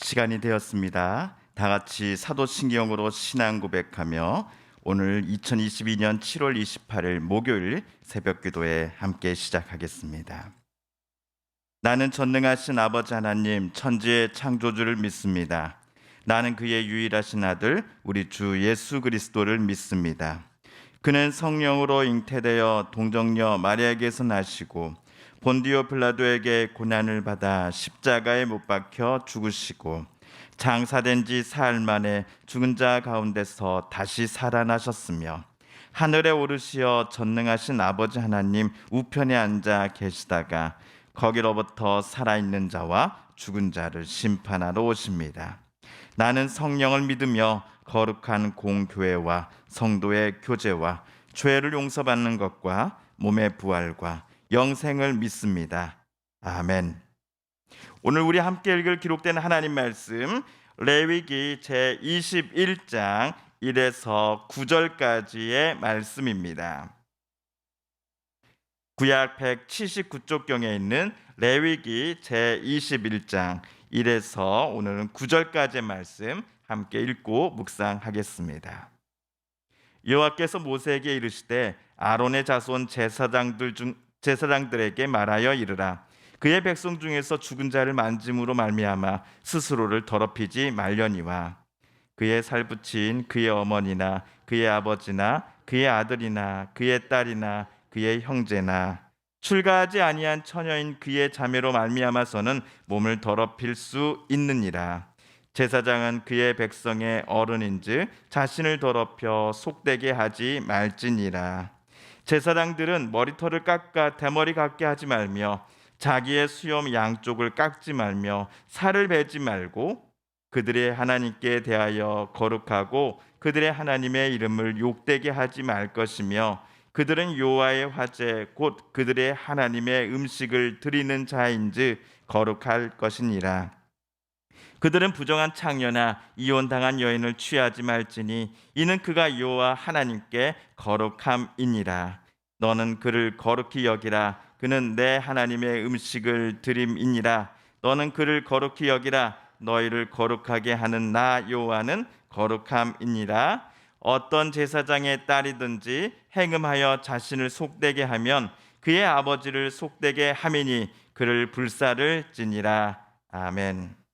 시간이 되었습니다. 다 같이 사도신경으로 신앙 고백하며 오늘 2022년 7월 28일 목요일 새벽 기도에 함께 시작하겠습니다. 나는 전능하신 아버지 하나님 천지의 창조주를 믿습니다. 나는 그의 유일하신 아들 우리 주 예수 그리스도를 믿습니다. 그는 성령으로 잉태되어 동정녀 마리아에게서 나시고 본디오 빌라도에게 고난을 받아 십자가에 못 박혀 죽으시고 장사된 지 사흘 만에 죽은 자 가운데서 다시 살아나셨으며 하늘에 오르시어 전능하신 아버지 하나님 우편에 앉아 계시다가 거기로부터 살아있는 자와 죽은 자를 심판하러 오십니다. 나는 성령을 믿으며 거룩한 공교회와 성도의 교제와 죄를 용서받는 것과 몸의 부활과 영생을 믿습니다. 아멘. 오늘 우리 함께 읽을 기록된 하나님 말씀 레위기 제21장 1에서 9절까지의 말씀입니다. 구약 179쪽경에 있는 레위기 제21장 1에서 오늘은 9절까지의 말씀 함께 읽고 묵상하겠습니다. 여호와께서 모세에게 이르시되 아론의 자손 제사장들에게 말하여 이르라. 그의 백성 중에서 죽은 자를 만짐으로 말미암아 스스로를 더럽히지 말려니와 그의 살붙인 그의 어머니나 그의 아버지나 그의 아들이나 그의 딸이나 그의 형제나 출가하지 아니한 처녀인 그의 자매로 말미암아서는 몸을 더럽힐 수 있느니라. 제사장은 그의 백성의 어른인즉 자신을 더럽혀 속되게 하지 말지니라. 제사장들은 머리털을 깎아 대머리 같게 하지 말며 자기의 수염 양쪽을 깎지 말며 살을 베지 말고 그들의 하나님께 대하여 거룩하고 그들의 하나님의 이름을 욕되게 하지 말 것이며 그들은 여호와의 화제 곧 그들의 하나님의 음식을 드리는 자인즉 거룩할 것이니라. 그들은 부정한 창녀나 이혼당한 여인을 취하지 말지니 이는 그가 여호와 하나님께 거룩함이니라. 너는 그를 거룩히 여기라. 그는 내 하나님의 음식을 드림이니라. 너는 그를 거룩히 여기라. 너희를 거룩하게 하는 나 여호와는 거룩함이니라. 어떤 제사장의 딸이든지 행음하여 자신을 속되게 하면 그의 아버지를 속되게 함이니 그를 불살을지니라. 아멘.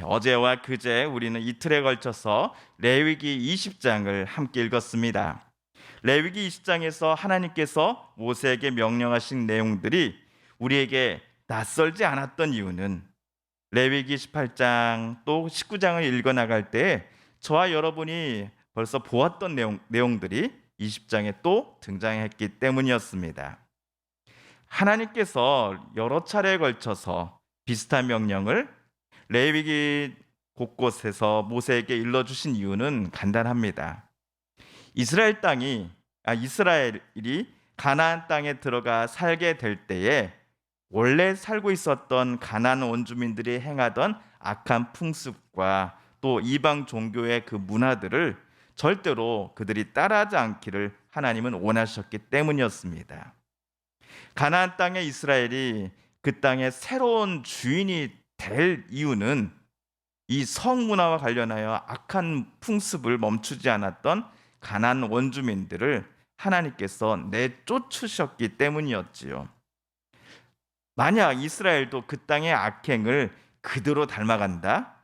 어제와 그제 우리는 이틀에 걸쳐서 레위기 20장을 함께 읽었습니다. 레위기 20장에서 하나님께서 모세에게 명령하신 내용들이 우리에게 낯설지 않았던 이유는 레위기 18장 또 19장을 읽어나갈 때 저와 여러분이 벌써 보았던 내용들이 20장에 또 등장했기 때문이었습니다. 하나님께서 여러 차례에 걸쳐서 비슷한 명령을 레위기 곳곳에서 모세에게 일러주신 이유는 간단합니다. 이스라엘이 가나안 땅에 들어가 살게 될 때에 원래 살고 있었던 가나안 원주민들이 행하던 악한 풍습과 또 이방 종교의 그 문화들을 절대로 그들이 따라하지 않기를 하나님은 원하셨기 때문이었습니다. 가나안 땅의 이스라엘이 그 땅의 새로운 주인이 될 이유는 이 성문화와 관련하여 악한 풍습을 멈추지 않았던 가나안 원주민들을 하나님께서 내쫓으셨기 때문이었지요. 만약 이스라엘도 그 땅의 악행을 그대로 닮아간다?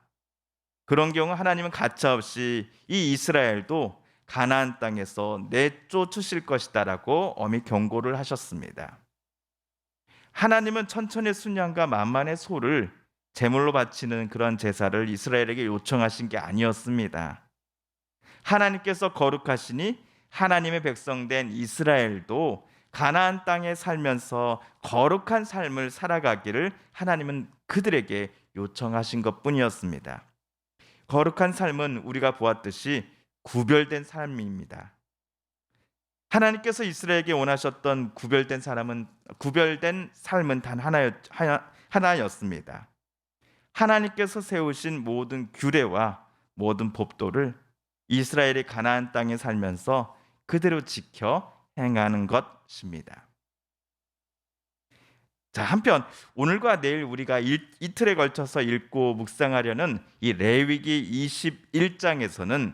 그런 경우 하나님은 가차없이 이 이스라엘도 가나안 땅에서 내쫓으실 것이다라고 엄히 경고를 하셨습니다. 하나님은 천천의 순양과 만만의 소를 제물로 바치는 그런 제사를 이스라엘에게 요청하신 게 아니었습니다. 하나님께서 거룩하시니 하나님의 백성된 이스라엘도 가나안 땅에 살면서 거룩한 삶을 살아가기를 하나님은 그들에게 요청하신 것뿐이었습니다. 거룩한 삶은 우리가 보았듯이 구별된 삶입니다. 하나님께서 이스라엘에게 원하셨던 구별된 삶은 단 하나였습니다. 하나님께서 세우신 모든 규례와 모든 법도를 이스라엘이 가나안 땅에 살면서 그대로 지켜 행하는 것입니다. 자, 한편 오늘과 내일 우리가 이틀에 걸쳐서 읽고 묵상하려는 이 레위기 21장에서는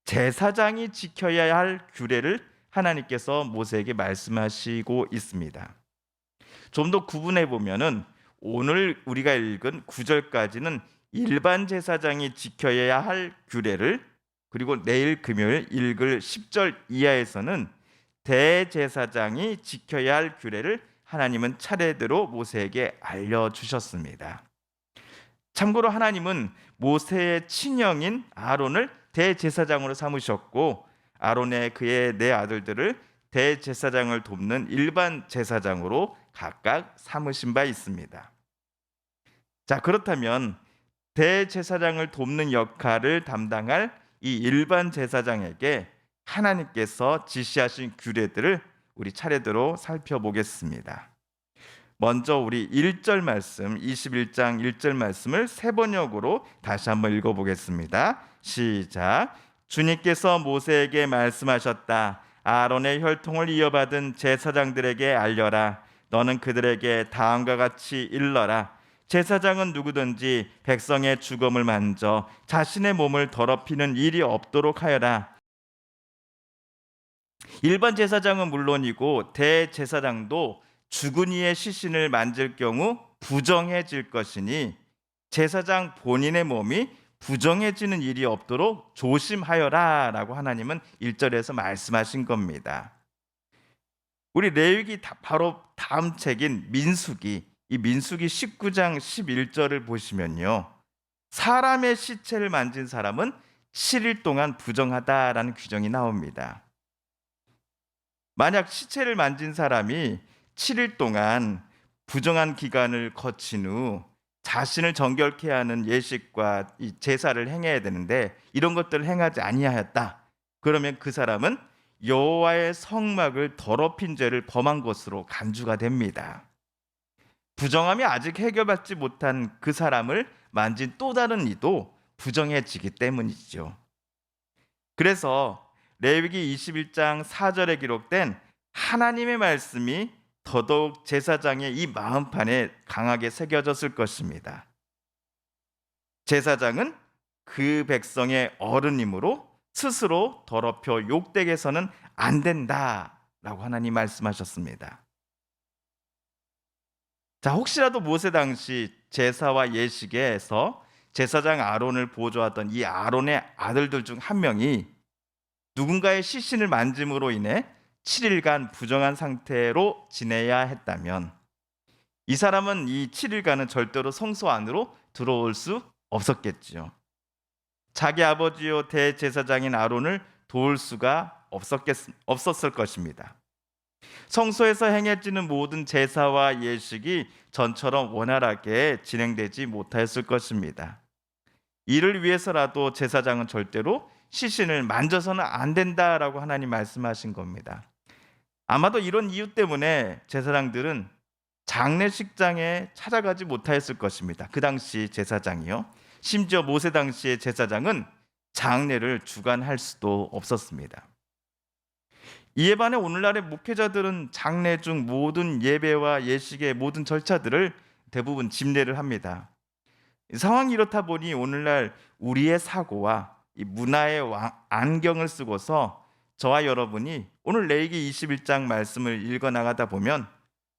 제사장이 지켜야 할 규례를 하나님께서 모세에게 말씀하시고 있습니다. 좀 더 구분해 보면은 오늘 우리가 읽은 9절까지는 일반 제사장이 지켜야 할 규례를, 그리고 내일 금요일 읽을 10절 이하에서는 대제사장이 지켜야 할 규례를 하나님은 차례대로 모세에게 알려주셨습니다. 참고로 하나님은 모세의 친형인 아론을 대제사장으로 삼으셨고, 아론의 그의 네 아들들을 대제사장을 돕는 일반 제사장으로 각각 삼으신 바 있습니다. 자, 그렇다면 대제사장을 돕는 역할을 담당할 이 일반 제사장에게 하나님께서 지시하신 규례들을 우리 차례대로 살펴보겠습니다. 먼저 우리 1절 말씀, 21장 1절 말씀을 세 번역으로 다시 한번 읽어보겠습니다. 시작. 주님께서 모세에게 말씀하셨다. 아론의 혈통을 이어받은 제사장들에게 알려라. 너는 그들에게 다음과 같이 일러라. 제사장은 누구든지 백성의 주검을 만져 자신의 몸을 더럽히는 일이 없도록 하여라. 일반 제사장은 물론이고 대제사장도 죽은 이의 시신을 만질 경우 부정해질 것이니 제사장 본인의 몸이 부정해지는 일이 없도록 조심하여라 라고 하나님은 1절에서 말씀하신 겁니다. 우리 레위기 바로 다음 책인 민수기, 이 민수기 19장 11절을 보시면요, 사람의 시체를 만진 사람은 7일 동안 부정하다라는 규정이 나옵니다. 만약 시체를 만진 사람이 7일 동안 부정한 기간을 거친 후 자신을 정결케 하는 예식과 이 제사를 행해야 되는데 이런 것들을 행하지 아니하였다, 그러면 그 사람은 여호와의 성막을 더럽힌 죄를 범한 것으로 간주가 됩니다. 부정함이 아직 해결받지 못한 그 사람을 만진 또 다른 이도 부정해지기 때문이죠. 그래서 레위기 21장 4절에 기록된 하나님의 말씀이 더더욱 제사장의 이 마음판에 강하게 새겨졌을 것입니다. 제사장은 그 백성의 어른이므로 스스로 더럽혀 욕되게 해서는 안 된다라고 하나님 말씀하셨습니다. 자, 혹시라도 모세 당시 제사와 예식에서 제사장 아론을 보조하던 이 아론의 아들들 중 한 명이 누군가의 시신을 만짐으로 인해 7일간 부정한 상태로 지내야 했다면 이 사람은 이 7일간은 절대로 성소 안으로 들어올 수 없었겠지요. 자기 아버지요 대제사장인 아론을 도울 수가 없었을 것입니다. 성소에서 행해지는 모든 제사와 예식이 전처럼 원활하게 진행되지 못하였을 것입니다. 이를 위해서라도 제사장은 절대로 시신을 만져서는 안 된다라고 하나님 말씀하신 겁니다. 아마도 이런 이유 때문에 제사장들은 장례식장에 찾아가지 못하였을 것입니다. 그 당시 제사장이요. 심지어 모세 당시의 제사장은 장례를 주관할 수도 없었습니다. 이에 반해 오늘날의 목회자들은 장례 중 모든 예배와 예식의 모든 절차들을 대부분 집례를 합니다. 상황이 이렇다 보니 오늘날 우리의 사고와 이 문화의 안경을 쓰고서 저와 여러분이 오늘 레위기 21장 말씀을 읽어 나가다 보면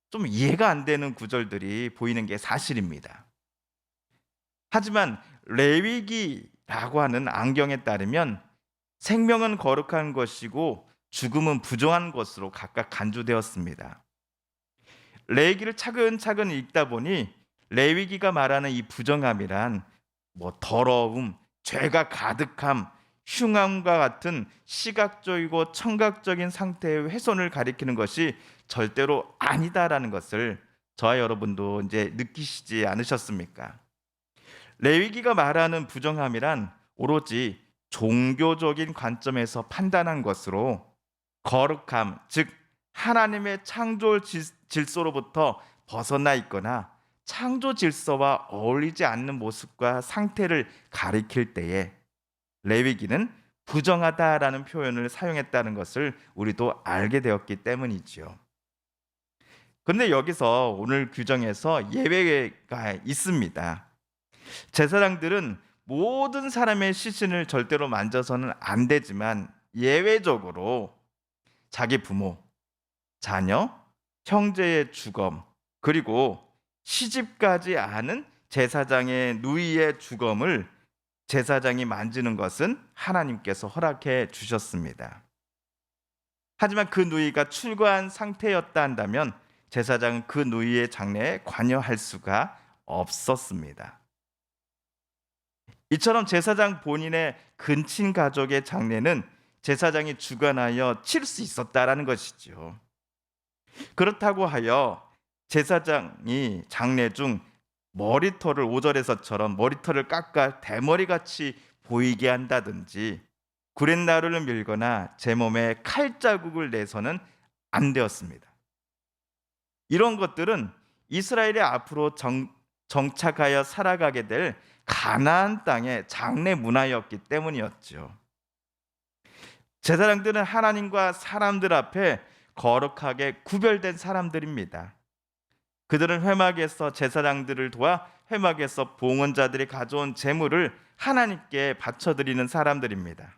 좀 이해가 안 되는 구절들이 보이는 게 사실입니다. 하지만 레위기라고 하는 안경에 따르면 생명은 거룩한 것이고 죽음은 부정한 것으로 각각 간주되었습니다. 레위기를 차근차근 읽다 보니 레위기가 말하는 이 부정함이란 더러움, 죄가 가득함, 흉함과 같은 시각적이고 청각적인 상태의 훼손을 가리키는 것이 절대로 아니다라는 것을 저와 여러분도 이제 느끼시지 않으셨습니까? 레위기가 말하는 부정함이란 오로지 종교적인 관점에서 판단한 것으로 거룩함, 즉 하나님의 창조 질서로부터 벗어나 있거나 창조 질서와 어울리지 않는 모습과 상태를 가리킬 때에 레위기는 부정하다라는 표현을 사용했다는 것을 우리도 알게 되었기 때문이지요. 그런데 여기서 오늘 규정에서 예외가 있습니다. 제사장들은 모든 사람의 시신을 절대로 만져서는 안 되지만 예외적으로 자기 부모, 자녀, 형제의 주검, 그리고 시집가지 않은 제사장의 누이의 주검을 제사장이 만지는 것은 하나님께서 허락해 주셨습니다. 하지만 그 누이가 출가한 상태였다 한다면 제사장은 그 누이의 장례에 관여할 수가 없었습니다. 이처럼 제사장 본인의 근친 가족의 장례는 제사장이 주관하여 치를 수 있었다라는 것이죠. 그렇다고 하여 제사장이 장례 중 머리털을 5절에서처럼 머리털을 깎아 대머리같이 보이게 한다든지 구렛나루를 밀거나 제 몸에 칼자국을 내서는 안 되었습니다. 이런 것들은 이스라엘이 앞으로 정착하여 살아가게 될 가나안 땅의 장례 문화였기 때문이었죠. 제사장들은 하나님과 사람들 앞에 거룩하게 구별된 사람들입니다. 그들은 회막에서 제사장들을 도와 회막에서 봉헌자들이 가져온 제물을 하나님께 바쳐드리는 사람들입니다.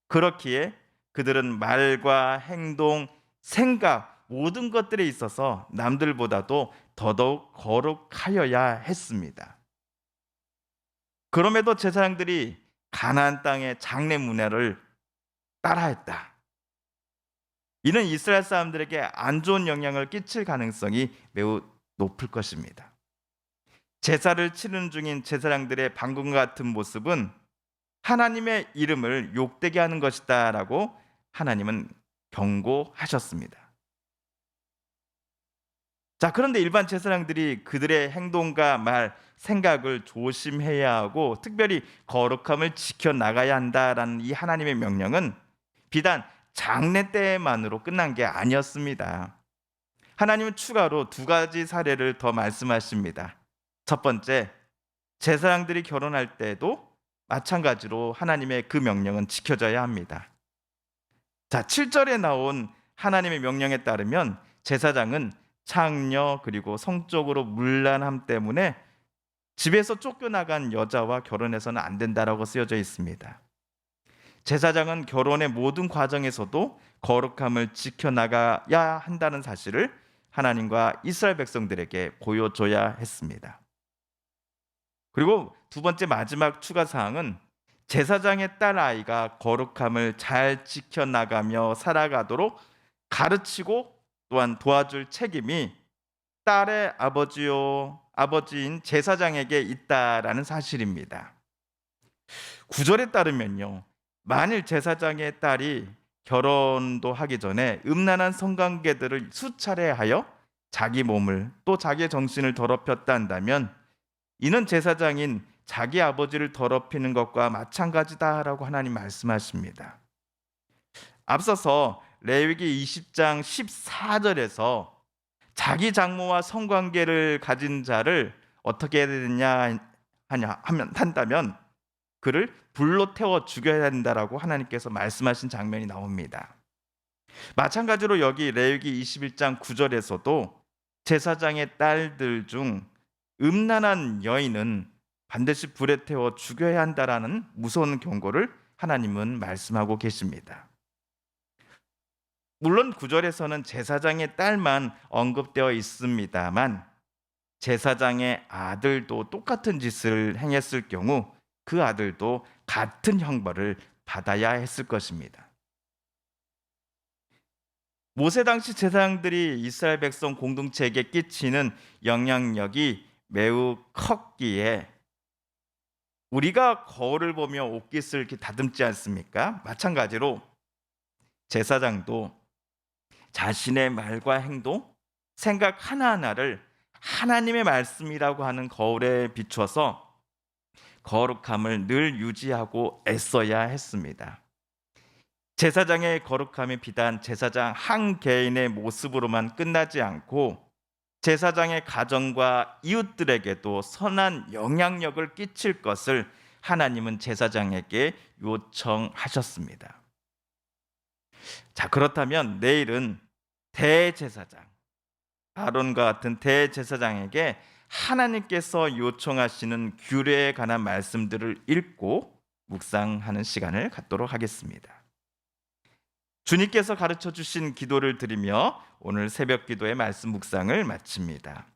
그렇기에 그들은 말과 행동, 생각 모든 것들에 있어서 남들보다도 더더욱 거룩하여야 했습니다. 그럼에도 제사장들이 가나안 땅의 장례 문화를 따라했다. 이는 이스라엘 사람들에게 안 좋은 영향을 끼칠 가능성이 매우 높을 것입니다. 제사를 치르는 중인 제사장들의 방금과 같은 모습은 하나님의 이름을 욕되게 하는 것이다라고 하나님은 경고하셨습니다. 자, 그런데 일반 제사장들이 그들의 행동과 말, 생각을 조심해야 하고 특별히 거룩함을 지켜나가야 한다라는 이 하나님의 명령은 비단 장례 때만으로 끝난 게 아니었습니다. 하나님은 추가로 두 가지 사례를 더 말씀하십니다. 첫 번째, 제사장들이 결혼할 때도 마찬가지로 하나님의 그 명령은 지켜져야 합니다. 자, 7절에 나온 하나님의 명령에 따르면 제사장은 창녀 그리고 성적으로 문란함 때문에 집에서 쫓겨나간 여자와 결혼해서는 안 된다라고 쓰여져 있습니다. 제사장은 결혼의 모든 과정에서도 거룩함을 지켜나가야 한다는 사실을 하나님과 이스라엘 백성들에게 보여줘야 했습니다. 그리고 두 번째 마지막 추가 사항은 제사장의 딸 아이가 거룩함을 잘 지켜나가며 살아가도록 가르치고 또한 도와줄 책임이 딸의 아버지인 제사장에게 있다라는 사실입니다. 9절에 따르면요, 만일 제사장의 딸이 결혼도 하기 전에 음란한 성관계들을 수차례 하여 자기 몸을 또 자기의 정신을 더럽혔다 한다면 이는 제사장인 자기 아버지를 더럽히는 것과 마찬가지다라고 하나님 말씀하십니다. 앞서서 레위기 20장 14절에서 자기 장모와 성관계를 가진 자를 어떻게 해야 되느냐 한다면 그를 불로 태워 죽여야 한다라고 하나님께서 말씀하신 장면이 나옵니다. 마찬가지로 여기 레위기 21장 9절에서도 제사장의 딸들 중 음란한 여인은 반드시 불에 태워 죽여야 한다라는 무서운 경고를 하나님은 말씀하고 계십니다. 물론 9절에서는 제사장의 딸만 언급되어 있습니다만 제사장의 아들도 똑같은 짓을 행했을 경우 그 아들도 같은 형벌을 받아야 했을 것입니다. 모세 당시 제사장들이 이스라엘 백성 공동체에게 끼치는 영향력이 매우 컸기에 우리가 거울을 보며 옷깃을 이렇게 다듬지 않습니까? 마찬가지로 제사장도 자신의 말과 행동, 생각 하나하나를 하나님의 말씀이라고 하는 거울에 비추어서 거룩함을 늘 유지하고 애써야 했습니다. 제사장의 거룩함이 비단 제사장 한 개인의 모습으로만 끝나지 않고 제사장의 가정과 이웃들에게도 선한 영향력을 끼칠 것을 하나님은 제사장에게 요청하셨습니다. 자, 그렇다면 내일은 대제사장, 아론과 같은 대제사장에게 하나님께서 요청하시는 규례에 관한 말씀들을 읽고 묵상하는 시간을 갖도록 하겠습니다. 주님께서 가르쳐 주신 기도를 드리며 오늘 새벽 기도의 말씀 묵상을 마칩니다.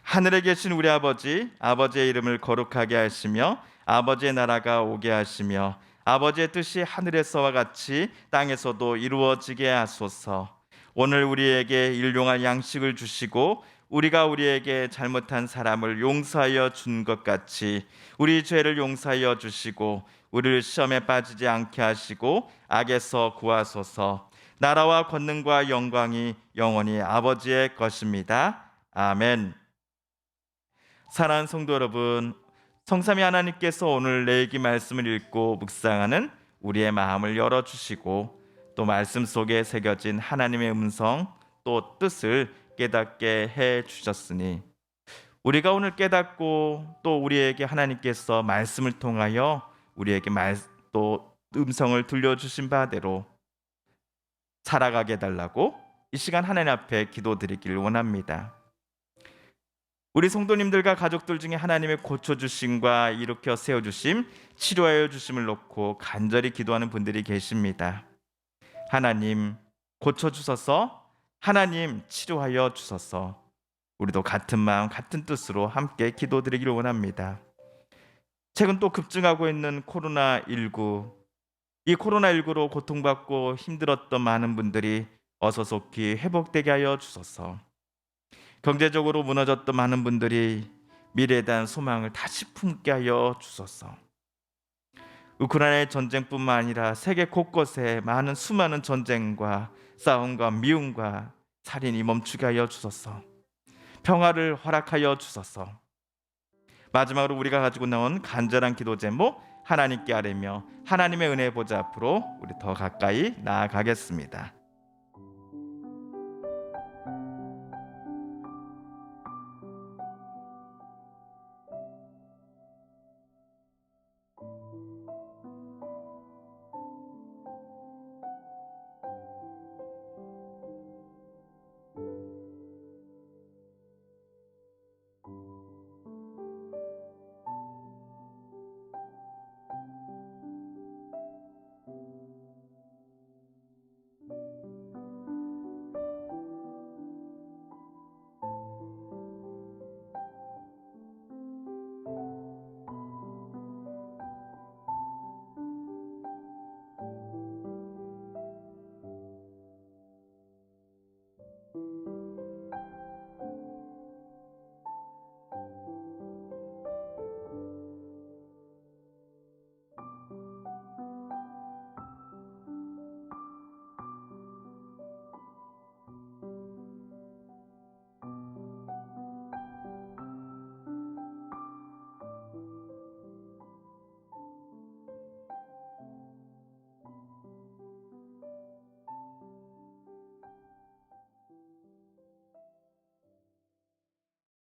하늘에 계신 우리 아버지, 아버지의 이름을 거룩하게 하시며 아버지의 나라가 오게 하시며 아버지의 뜻이 하늘에서와 같이 땅에서도 이루어지게 하소서. 오늘 우리에게 일용할 양식을 주시고 우리가 우리에게 잘못한 사람을 용서하여 준 것 같이 우리 죄를 용서하여 주시고 우리를 시험에 빠지지 않게 하시고 악에서 구하소서. 나라와 권능과 영광이 영원히 아버지의 것입니다. 아멘. 사랑하는 성도 여러분, 성삼위 하나님께서 오늘 내기 말씀을 읽고 묵상하는 우리의 마음을 열어주시고 또 말씀 속에 새겨진 하나님의 음성 또 뜻을 깨닫게 해 주셨으니 우리가 오늘 깨닫고 또 우리에게 하나님께서 말씀을 통하여 우리에게 또 음성을 들려주신 바대로 살아가게 해달라고 이 시간 하나님 앞에 기도드리길 원합니다. 우리 성도님들과 가족들 중에 하나님의 고쳐주심과 일으켜 세워주심, 치료하여 주심을 놓고 간절히 기도하는 분들이 계십니다. 하나님 고쳐주소서, 하나님 치료하여 주소서. 우리도 같은 마음 같은 뜻으로 함께 기도드리기를 원합니다. 최근 또 급증하고 있는 코로나19, 이 코로나19로 고통받고 힘들었던 많은 분들이 어서 속히 회복되게 하여 주소서. 경제적으로 무너졌던 많은 분들이 미래에 대한 소망을 다시 품게 하여 주소서. 우크라이나의 전쟁뿐만 아니라 세계 곳곳에 많은 수많은 전쟁과 싸움과 미움과 살인이 멈추게 하여 주소서. 평화를 허락하여 주소서. 마지막으로 우리가 가지고 나온 간절한 기도 제목 하나님께 아뢰며 하나님의 은혜 보좌 앞으로 우리 더 가까이 나아가겠습니다.